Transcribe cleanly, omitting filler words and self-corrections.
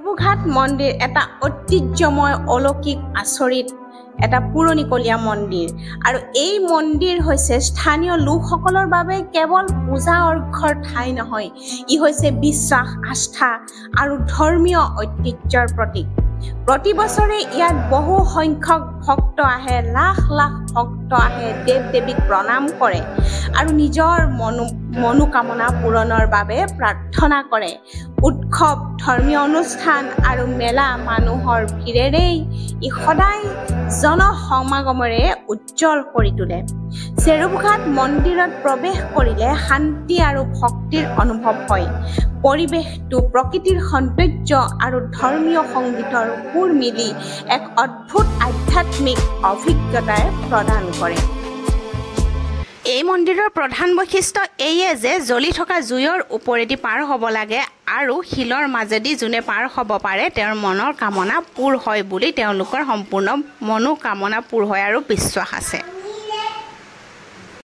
চেৰুপুঘাট মন্দিৰ এটা ঐতিহ্যময় অলৌকিক আচৰিত এটা পুৰণিকলীয়া মন্দিৰ আৰু এই মন্দিৰ হৈছে স্থানীয় লোকসকলৰ বাবে কেৱল পূজা অৰ্ঘ্যৰ ঠাই নহয়, ই হৈছে বিশ্বাস, আস্থা আৰু ধৰ্মীয় ঐতিহ্যৰ প্ৰতীক। প্ৰতি বছৰে ইয়াত বহু সংখ্যক ভক্ত আহে, লাখ লাখ ভক্ত আহে, দেৱ দেৱীক প্ৰণাম কৰে আৰু নিজৰ মনোকামনা পূৰণৰ বাবে প্ৰাৰ্থনা কৰে। উৎসৱ, ধৰ্মীয় অনুষ্ঠান আৰু মেলা মানুহৰ ভিৰেৰেই ই সদায় জনসমাগমেৰে উজ্জ্বল কৰি তোলে। চেৰুপুঘাট মন্দিৰত প্ৰৱেশ কৰিলে শান্তি আৰু ভক্তিৰ অনুভৱ হয়। পৰিৱেশটো প্ৰকৃতিৰ সৌন্দৰ্য আৰু ধৰ্মীয় সংগীতৰ সুৰ মিলি এক অদ্ভুত আধ্যাত্মিক অভিজ্ঞতাই প্ৰদান কৰে। এই মন্দিৰৰ প্ৰধান বৈশিষ্ট্য এইয়ে যে জ্বলি থকা জুইৰ ওপৰেদি পাৰ হ'ব লাগে আৰু শিলৰ মাজেদি যোনে পাৰ হ'ব পাৰে তেওঁৰ মনৰ কামনা পূৰ হয় বুলি তেওঁলোকৰ সম্পূৰ্ণ মনোকামনা পূৰ হয় আৰু বিশ্বাস আছে।